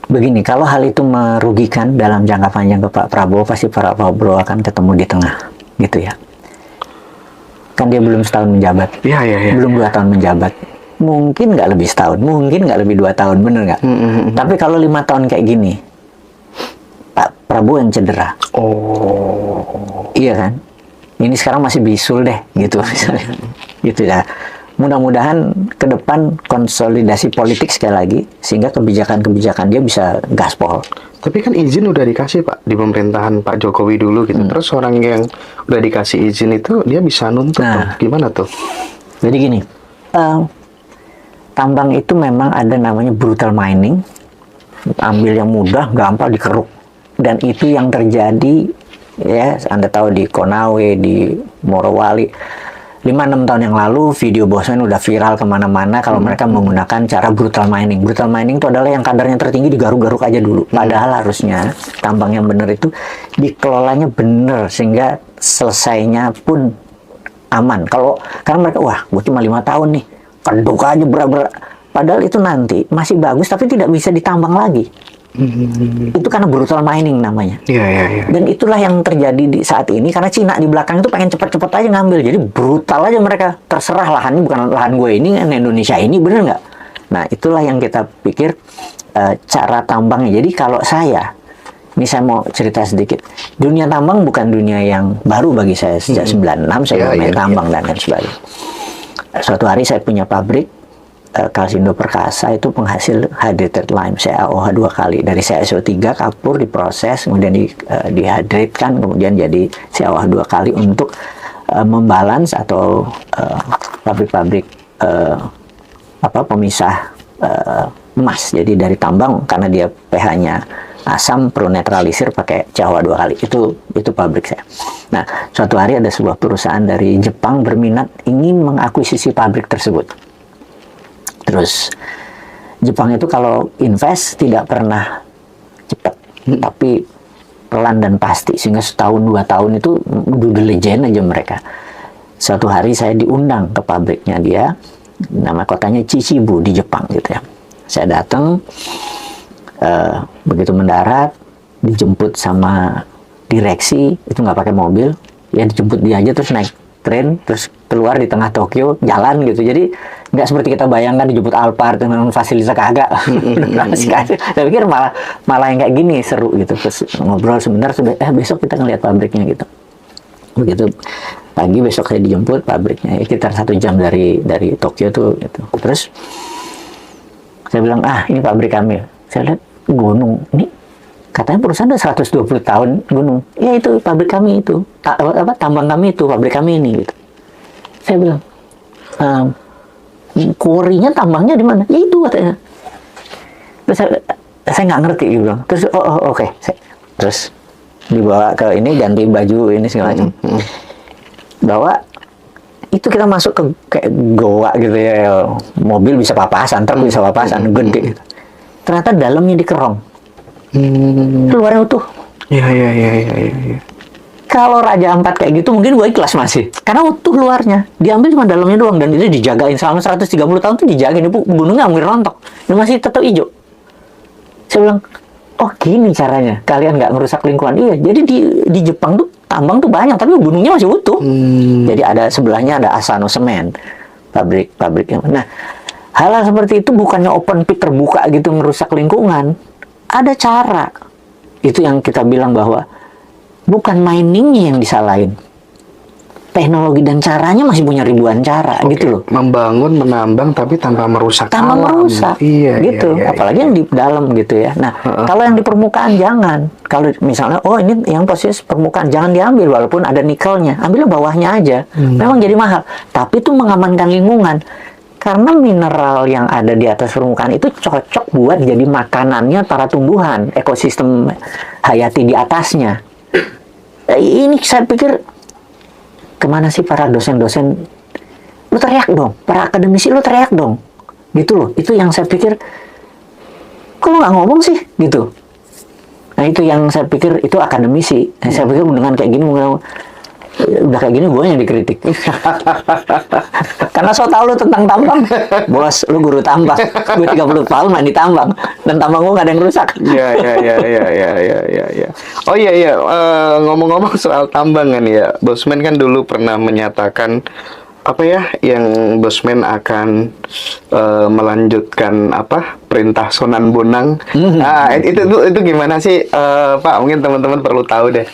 Begini, kalau hal itu merugikan dalam jangka panjang ke Pak Prabowo, pasti Pak Prabowo akan ketemu di tengah, gitu ya. Kan dia belum setahun menjabat, Iya. belum 2 tahun menjabat. Mungkin nggak lebih setahun, mungkin nggak lebih 2 tahun, bener nggak? Tapi kalau 5 tahun kayak gini, Pak Prabowo yang cedera. Oh. Iya kan? Ini sekarang masih bisul deh, gitu misalnya. Gitu ya. Mudah-mudahan ke depan konsolidasi politik sekali lagi, sehingga kebijakan-kebijakan dia bisa gaspol. Tapi kan izin udah dikasih Pak di pemerintahan Pak Jokowi dulu gitu. Terus orang yang udah dikasih izin itu dia bisa nuntut Nah. tuh. Gimana tuh? Jadi gini, tambang itu memang ada namanya brutal mining, ambil yang mudah, gampang dikeruk, dan itu yang terjadi ya, Anda tahu di Konawe, di Morowali. 5-6 tahun yang lalu video bosan udah viral kemana-mana kalau mereka menggunakan cara brutal mining. Brutal mining itu adalah yang kadarnya tertinggi digaruk-garuk aja dulu. Padahal harusnya tambang yang benar itu dikelolanya benar sehingga selesainya pun aman. Karena mereka wah, gue cuma 5 tahun nih, keduk aja berat-berat. Padahal itu nanti masih bagus tapi tidak bisa ditambang lagi. Itu karena brutal mining namanya. Iya. Dan itulah yang terjadi di saat ini karena Cina di belakang itu pengen cepet-cepet aja ngambil. Jadi brutal aja mereka. Terserah lahannya bukan lahan gue ini, kan Indonesia ini, bener nggak? Nah itulah yang kita pikir cara tambangnya. Jadi kalau ini saya mau cerita sedikit. Dunia tambang bukan dunia yang baru bagi saya. Sejak 96 saya main tambang dan lain sebagainya. Suatu hari saya punya pabrik Kalsindo Perkasa, itu penghasil hydrated lime CaOH 2 kali. Dari CaSO3 kapur diproses, kemudian dihydratkan, kemudian jadi CaOH 2 kali untuk membalans atau pabrik-pabrik pemisah emas. Jadi dari tambang karena dia pH-nya asam, perlu netralisir pakai CaOH 2 kali. Itu pabrik saya. Nah, suatu hari ada sebuah perusahaan dari Jepang berminat ingin mengakuisisi pabrik tersebut. Terus Jepang itu kalau invest tidak pernah cepat, tapi pelan dan pasti, sehingga setahun 2 tahun itu due diligence aja mereka. Suatu hari saya diundang ke pabriknya dia, nama kotanya Chichibu di Jepang gitu ya. Saya datang, begitu mendarat, dijemput sama direksi, itu nggak pakai mobil, ya dijemput dia aja terus naik tren, terus keluar di tengah Tokyo, jalan gitu. Jadi nggak seperti kita bayangkan dijemput Alphard dengan fasilitas kagak. Saya pikir malah yang kayak gini seru gitu. Terus ngobrol sebentar, sudah besok kita ngeliat pabriknya gitu. Begitu pagi besok saya dijemput pabriknya, ya, sekitar 1 jam dari Tokyo tuh gitu. Terus saya bilang, ini pabrik kami. Saya lihat gunung, ini katanya perusahaan udah 120 tahun gunung. Ya itu pabrik kami itu, tambang kami itu, pabrik kami ini gitu. Saya bilang, quarry-nya tambangnya di mana? Ya itu katanya. Terus saya nggak ngerti gitu. Terus oke. Terus dibawa ke ini, ganti baju ini segala macam. Bawa itu kita masuk ke kayak goa gitu ya. Mobil bisa papasan, truk bisa papasan, gede gitu. Ternyata dalamnya dikerong. Keluarnya utuh. Iya. Kalau Raja Ampat kayak gitu mungkin gue ikhlas masih. Karena utuh luarnya. Diambil cuma dalamnya doang. Dan itu dijagain selama 130 tahun tuh dijagain. Itu gunungnya hampir rontok. Dan masih tetap hijau. Saya bilang, oh gini caranya. Kalian nggak ngerusak lingkungan. Iya, jadi di Jepang tuh tambang tuh banyak. Tapi gunungnya masih utuh. Jadi ada sebelahnya ada Asano Semen. Pabrik yang. Nah, hal seperti itu bukannya open pit terbuka gitu ngerusak lingkungan. Ada cara. Itu yang kita bilang bahwa bukan miningnya yang disalahin. Teknologi dan caranya masih punya ribuan cara gitu loh. Membangun, menambang tapi tanpa merusak Tanpa merusak. Iya, gitu. iya, Apalagi yang di dalam gitu ya. Nah, kalau yang di permukaan jangan. Kalau misalnya ini yang posisi permukaan jangan diambil walaupun ada nikelnya. Ambil bawahnya aja. Memang jadi mahal, tapi itu mengamankan lingkungan. Karena mineral yang ada di atas permukaan itu cocok buat jadi makanannya para tumbuhan, ekosistem hayati di atasnya. Ini saya pikir kemana sih para dosen-dosen lu teriak dong, para akademisi lu teriak dong, gitu loh. Itu yang saya pikir, kok lu nggak ngomong sih, gitu. Nah itu yang saya pikir itu akademisi. Saya pikir dengan kayak gini, udah kayak gini gue yang dikritik. Karena so tau lu tentang tambang, bos, lu guru tambang, gue 30 tahun main di tambang, dan tambang gue nggak ada yang rusak. Ya. Oh iya, ngomong-ngomong soal tambangan ya, Bosman kan dulu pernah menyatakan apa ya, yang Bosman akan melanjutkan apa perintah Sunan Bonang. Itu gimana sih, Pak? Mungkin teman-teman perlu tahu deh.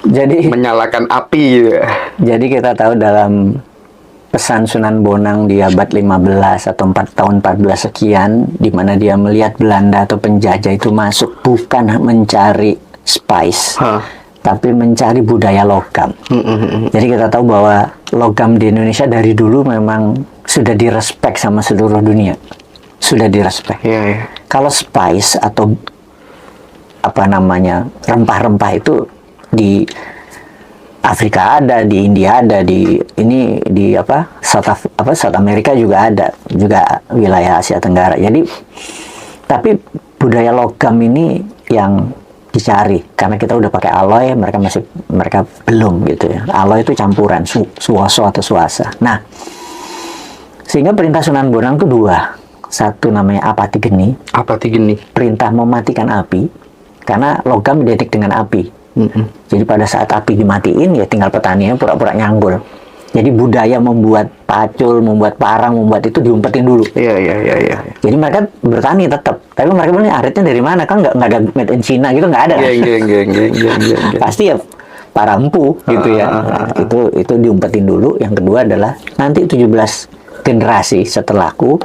Jadi Menyalakan api gitu. Jadi kita tahu dalam pesan Sunan Bonang di abad 15 atau tahun 14 sekian, di mana dia melihat Belanda atau penjajah itu masuk bukan mencari spice, tapi mencari budaya logam. Jadi kita tahu bahwa logam di Indonesia dari dulu memang sudah direspek sama seluruh dunia. Sudah direspek. Iya. Kalau spice atau apa namanya, rempah-rempah itu di Afrika ada, di India ada, di South America juga ada, juga wilayah Asia Tenggara. Jadi tapi budaya logam ini yang dicari, karena kita udah pakai alloy, mereka belum gitu ya. Alloy itu campuran suwoso atau suasa. Nah, sehingga perintah Sunan Bonang itu dua. Satu namanya apati geni. Apati geni. Perintah mematikan api, karena logam identik dengan api. Jadi pada saat api dimatiin, ya tinggal petaninya pura-pura nyanggul. Jadi budaya membuat pacul, membuat parang, membuat itu diumpetin dulu. Iya. Jadi mereka bertani tetap, tapi mereka bilang aritnya dari mana, kan nggak ada made in China gitu, nggak ada. Iya. Pasti ya para empu gitu ya. Nah, itu diumpetin dulu. Yang kedua adalah nanti 17 generasi setelahku,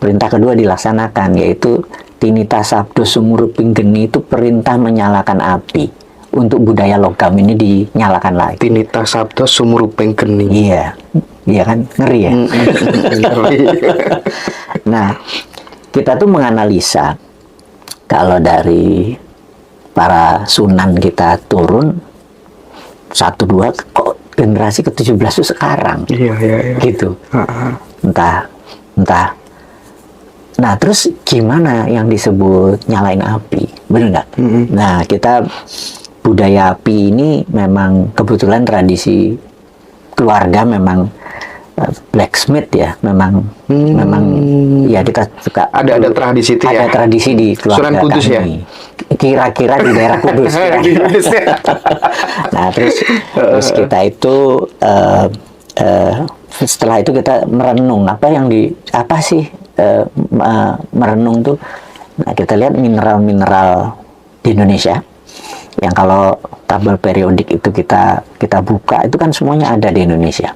perintah kedua dilaksanakan, yaitu Tinita Sabdo Sumuruping Geni, itu perintah menyalakan api. Untuk budaya logam ini dinyalakan lagi. Tinita Sabdo Sumuruping Geni. Iya kan, ngeri ya. Nah, kita tuh menganalisa kalau dari para sunan kita turun 1-2, kok generasi ke-17 itu sekarang. Iya. Gitu. Entah. Nah, terus gimana yang disebut nyalain api? Benar nggak? Nah, kita budaya api ini memang kebetulan tradisi keluarga, memang blacksmith ya, memang ya kita suka ada tradisi itu ada ya. tradisi di keluarga Sunan Kudus kami. Ya? Kira-kira di daerah Kudus. Nah, terus kita itu setelah itu kita merenung apa sih merenung tuh. Nah, kita lihat mineral-mineral di Indonesia yang kalau tabel periodik itu kita buka, itu kan semuanya ada di Indonesia.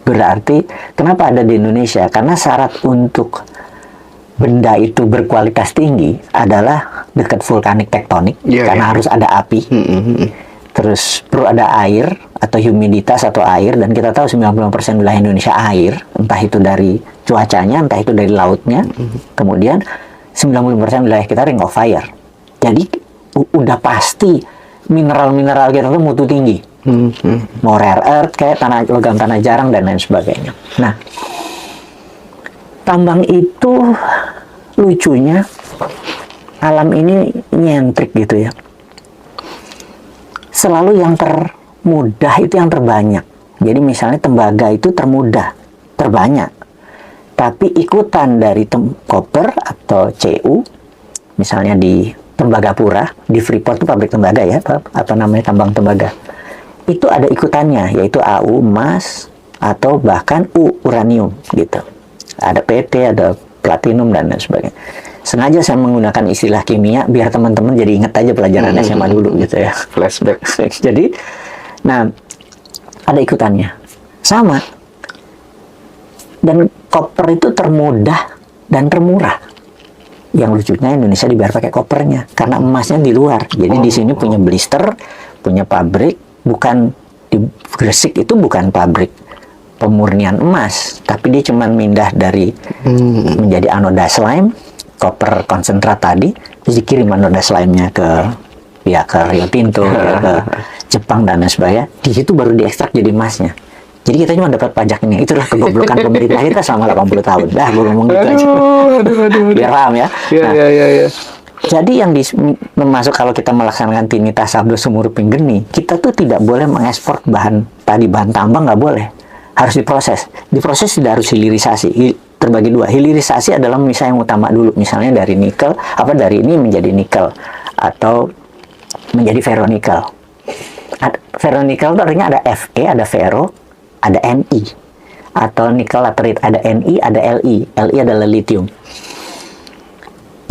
Berarti kenapa ada di Indonesia? Karena syarat untuk benda itu berkualitas tinggi adalah dekat vulkanik tektonik, karena harus ada api. Terus perlu ada air atau humiditas atau air, dan kita tahu 90% wilayah Indonesia air, entah itu dari cuacanya, entah itu dari lautnya. Kemudian 90% wilayah kita ring of fire. Jadi udah pasti mineral-mineral kita tuh mutu tinggi. Mau rare earth kayak logam tanah jarang dan lain sebagainya. Nah, tambang itu lucunya alam ini nyentrik gitu ya. Selalu yang termudah itu yang terbanyak. Jadi misalnya tembaga itu termudah, terbanyak. Tapi ikutan dari koper atau CU, misalnya di Tembagapura, di Freeport itu pabrik tembaga ya, apa namanya, tambang tembaga. Itu ada ikutannya, yaitu AU emas atau bahkan uranium gitu. Ada PT, ada platinum dan lain sebagainya. Sengaja saya menggunakan istilah kimia biar teman-teman jadi ingat aja pelajaran SMA dulu gitu ya. Flashback. Jadi, nah ada ikutannya, sama. Dan koper itu termudah dan termurah. Yang lucunya Indonesia dibayar pakai kopernya karena emasnya di luar. Jadi di sini punya blister, punya pabrik, bukan di Gresik itu bukan pabrik pemurnian emas, tapi dia cuma mindah dari menjadi anoda slime, koper konsentrat tadi, terus dikirim anoda slime-nya ke Rio Tinto, ke Jepang dan lain sebagainya. Di situ baru diekstrak jadi emasnya. Jadi kita cuma dapat pajak ini. Itulah kegoblokan pemerintah kita selama 80 tahun. Dah, gue ngomong gitu aja. Aduh. Biar paham ya. Iya. Jadi yang termasuk kalau kita melaksanakan Tinita Sabdo Sumuruping Geni, kita tuh tidak boleh mengekspor bahan tambang, nggak boleh. Harus diproses. Diproses tidak harus hilirisasi. Terbagi dua. Hilirisasi adalah misal yang utama dulu. Misalnya dari nikel, dari ini menjadi nikel atau menjadi ferronikel. Ferronikel itu artinya ada Fe, ada ferro, ada Mi. Atau nikel laterite, ada Ni, ada Li. Li adalah lithium.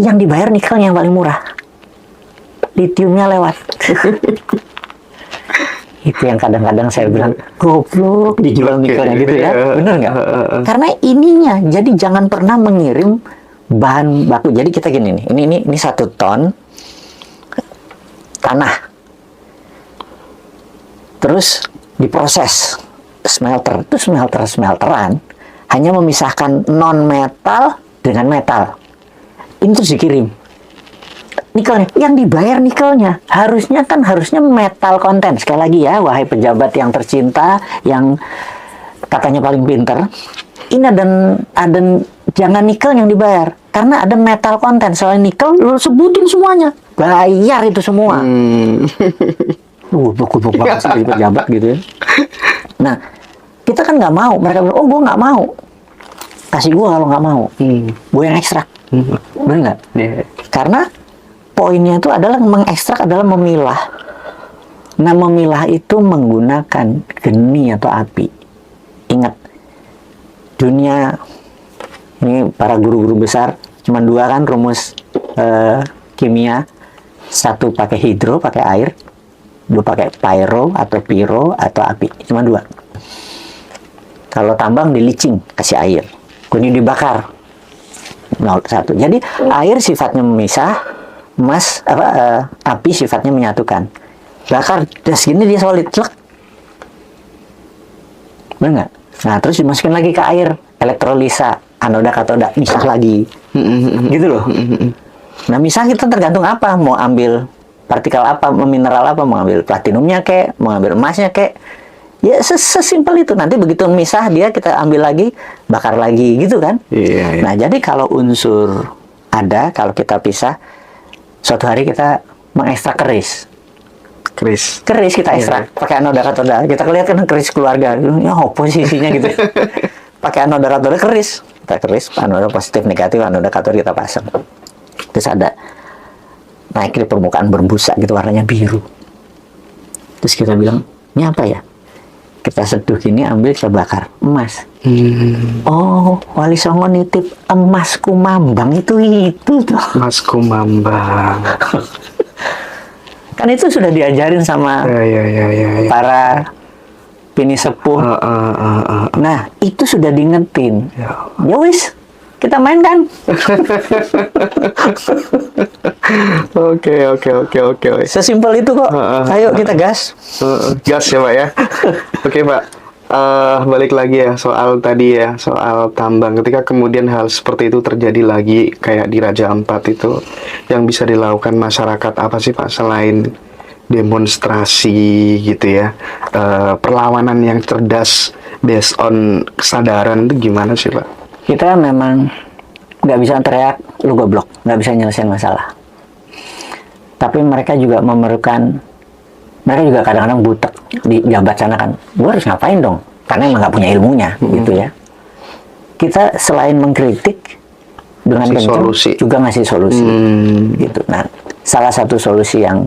Yang dibayar nikelnya yang paling murah, lithiumnya lewat. Itu yang kadang-kadang saya bilang goblok dijual nikelnya gitu ya, bener nggak? Karena ininya, jadi jangan pernah mengirim bahan baku. Jadi kita gini nih, ini 1 ton tanah, terus diproses smelter, itu smelteran hanya memisahkan non metal dengan metal. Ini terus dikirim nikelnya, yang dibayar nikelnya harusnya metal konten. Sekali lagi ya, wahai pejabat yang tercinta yang katanya paling pinter, ini ada jangan nikel yang dibayar, karena ada metal konten. Soalnya nikel lu sebutin semuanya, bayar itu semua. Buk banget sih pejabat gitu ya. Nah, kita kan nggak mau. Mereka bilang, oh gue nggak mau, kasih gue kalau nggak mau, gue yang ekstrak. Bener nggak? Yeah. Karena poinnya itu adalah mengekstrak adalah memilah. Nah, memilah itu menggunakan geni atau api. Ingat, dunia ini para guru-guru besar cuma 2 kan rumus kimia. 1 pakai hidro, pakai air. 2 pakai pyro atau api. Cuma 2. Kalau tambang di leaching, kasih air. Kemudian dibakar. 1. Jadi air sifatnya memisah, api sifatnya menyatukan. Bakar, dan segini dia solid, celek. Benar nggak? Nah, terus dimasukin lagi ke air, elektrolisa, anoda katoda, misah lagi. Gitu loh. Nah, misah kita tergantung apa, mau ambil partikel apa, mineral apa, mau ambil platinumnya kek, mau ambil emasnya kek. Ya sesimpel itu. Nanti begitu misah dia kita ambil lagi, bakar lagi gitu kan. Iya. Nah, jadi kalau unsur ada, kalau kita pisah, suatu hari kita mengekstrak keris kita ekstrak pakai anoda katoda. Kita kelihatan keris keluarga, ya oposisinya gitu. Pakai anoda katoda keris, anoda positif negatif, anoda katoda kita pasang. Terus ada naik di permukaan berbusa gitu, warnanya biru. Terus kita bilang, ini apa ya? Kita seduh gini, ambil, kita bakar. Emas. Oh, Wali Songo nitip emas kumambang itu tuh. Emas kumambang. Kan itu sudah diajarin sama para pini sepuh. Nah, itu sudah diingetin. Ya wis, kita main kan? Oke. Sesimpel itu kok. Ayo kita gas. Gas ya Pak ya. Oke Pak. Balik lagi ya soal tadi ya, soal tambang. Ketika kemudian hal seperti itu terjadi lagi kayak di Raja Ampat itu, yang bisa dilakukan masyarakat apa sih Pak selain demonstrasi gitu ya, perlawanan yang cerdas based on kesadaran itu gimana sih Pak? Kita memang nggak bisa teriak lu goblok, nggak bisa nyelesain masalah. Tapi mereka juga memerlukan, mereka juga kadang-kadang butek di jabat sana kan, gue harus ngapain dong, karena emang nggak punya ilmunya gitu ya. Kita selain mengkritik dengan kencang juga ngasih solusi gitu. Nah, salah satu solusi yang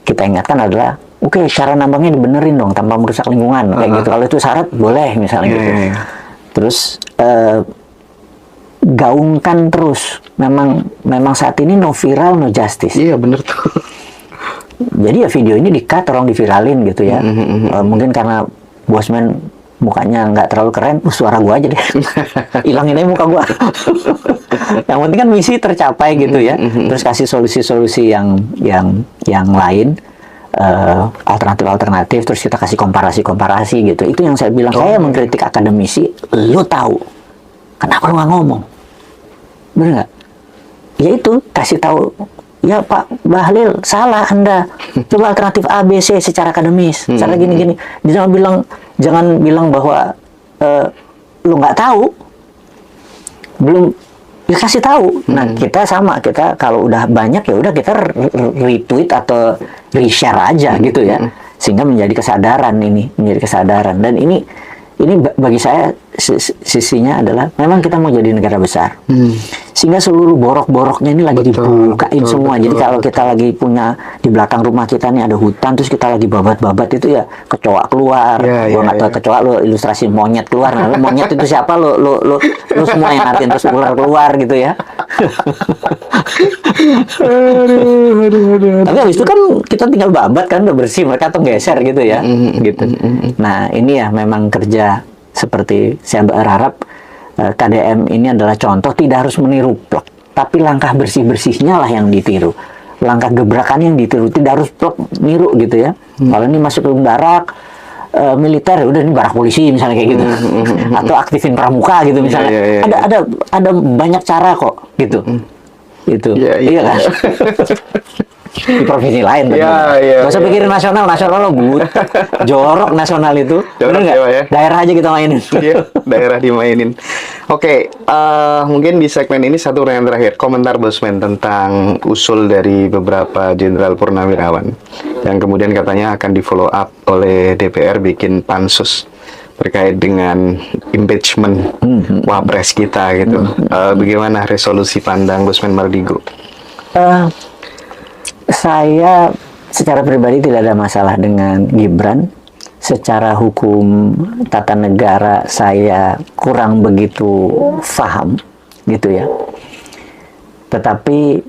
kita ingatkan adalah oke, cara nambangnya dibenerin dong tanpa merusak lingkungan kayak gitu. Kalau itu syarat boleh misalnya gitu. Terus gaungkan terus, memang saat ini no viral no justice. Iya bener tuh. Jadi ya video ini di-cut, tolong diviralin gitu ya. Mungkin karena Bosman mukanya nggak terlalu keren, suara gua aja deh. Hilangin aja muka gua. Yang penting kan misi tercapai gitu ya. Terus kasih solusi-solusi yang lain, alternatif, terus kita kasih komparasi gitu. Itu yang saya bilang, saya mengkritik akademisi, lu tahu. Kenapa lu nggak ngomong? Bener nggak? Ya itu, kasih tahu ya Pak Bahlil salah Anda, coba alternatif A B C secara akademis, secara gini-gini. Jangan bilang bahwa lu nggak tahu, belum, ya kasih tahu. Nah kita kalau udah banyak ya udah kita retweet atau reshare aja gitu ya, sehingga menjadi kesadaran dan ini bagi saya sisinya adalah memang kita mau jadi negara besar, sehingga seluruh borok-boroknya ini lagi dibukain semua. Jadi kalau kita lagi punya di belakang rumah kita nih ada hutan, terus kita lagi babat-babat itu ya kecoa keluar. Gua nggak tahu kecoa, lo ilustrasi monyet keluar. Nah, monyet itu siapa? Lo semua yang artiin, terus ular keluar gitu ya. Tapi habis itu kan kita tinggal babat kan, udah bersih, mereka tuh geser gitu ya, gitu. Nah ini ya memang kerja seperti saya berharap KDM ini adalah contoh, tidak harus meniru plek, tapi langkah bersih-bersihnya lah yang ditiru, langkah gebrakannya yang ditiru, tidak harus plek niru gitu ya. Kalau ini masuk ke barak militer, udah ini barak polisi misalnya kayak gitu, atau aktifin pramuka gitu misalnya. Ada banyak cara kok gitu. Itu iya kan. Di provinsi lain nggak usah pikirin nasional lo jorok nasional itu, bener nggak? Ya? Daerah aja kita mainin. Daerah dimainin. Oke, mungkin di segmen ini satu yang terakhir, komentar Bosman tentang usul dari beberapa jenderal purnawirawan yang kemudian katanya akan di follow up oleh DPR bikin pansus terkait dengan impeachment wapres kita gitu. Bagaimana resolusi pandang Bosman Mardigo? Saya secara pribadi tidak ada masalah dengan Gibran. Secara hukum tata negara saya kurang begitu paham gitu ya. Tetapi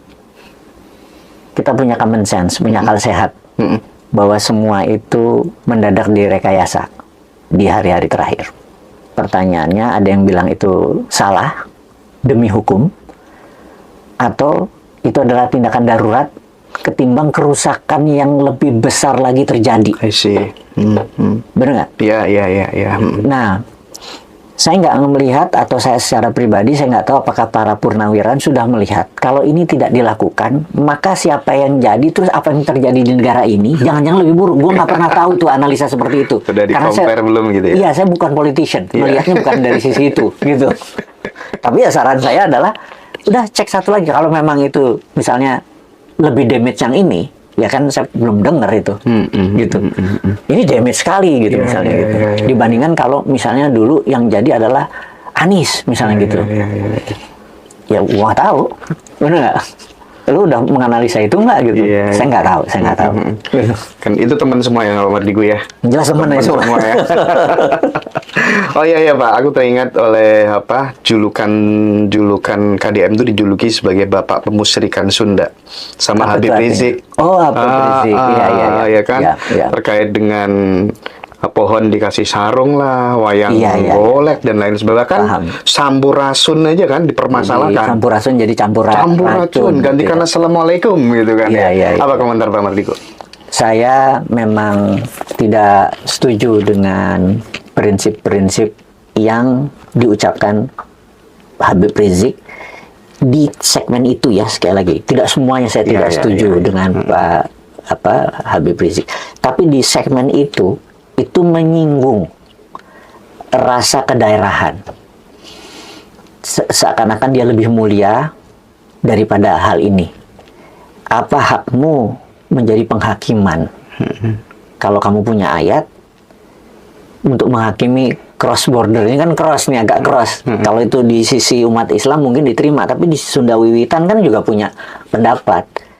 kita punya common sense, punya akal sehat bahwa semua itu mendadak direkayasa di hari-hari terakhir. Pertanyaannya, ada yang bilang itu salah demi hukum, atau itu adalah tindakan darurat ketimbang kerusakan yang lebih besar lagi terjadi. I see. Benar nggak? Iya. Nah, saya nggak melihat, atau saya secara pribadi saya nggak tahu apakah para purnawirawan sudah melihat kalau ini tidak dilakukan, maka siapa yang jadi, terus apa yang terjadi di negara ini jangan-jangan lebih buruk. Gue nggak pernah tahu tuh analisa seperti itu. Sudah di-compare belum gitu ya? Iya, saya bukan politician, melihatnya bukan dari sisi itu gitu. Tapi ya saran saya adalah udah cek satu lagi, kalau memang itu misalnya lebih damage yang ini, ya kan saya belum dengar itu, gitu. Ini damage sekali gitu misalnya gitu. Dibandingkan kalau misalnya dulu yang jadi adalah Anies misalnya gitu. Ya gua nggak tahu, benar nggak? Lu udah menganalisa itu nggak gitu? Saya nggak tahu, Kan itu teman semua yang nomor di gue ya. Jelas teman semua ya. Oh iya Pak, aku teringat oleh julukan KDM itu dijuluki sebagai Bapak Pemusyrikan Sunda sama Habib Rizik. Oh, Habib Rizik. Iya kan? Terkait dengan pohon dikasih sarung lah, wayang golek dan lain sebagainya kan. Sampurasun aja kan dipermasalahkan. Sampurasun jadi campur racun. Ganti karena assalamualaikum gitu kan. Apa komentar Pak Mardigo? Saya memang tidak setuju dengan prinsip-prinsip yang diucapkan Habib Rizik di segmen itu ya. Sekali lagi, tidak semuanya saya tidak setuju dengan Pak Habib Rizik, tapi di segmen itu menyinggung rasa kedaerahan, seakan-akan dia lebih mulia daripada hal ini. Apa hakmu menjadi penghakiman? Kalau kamu punya ayat untuk menghakimi cross border, ini kan cross nih, agak cross. Kalau itu di sisi umat Islam mungkin diterima, tapi di Sunda Wiwitan kan juga punya pendapat.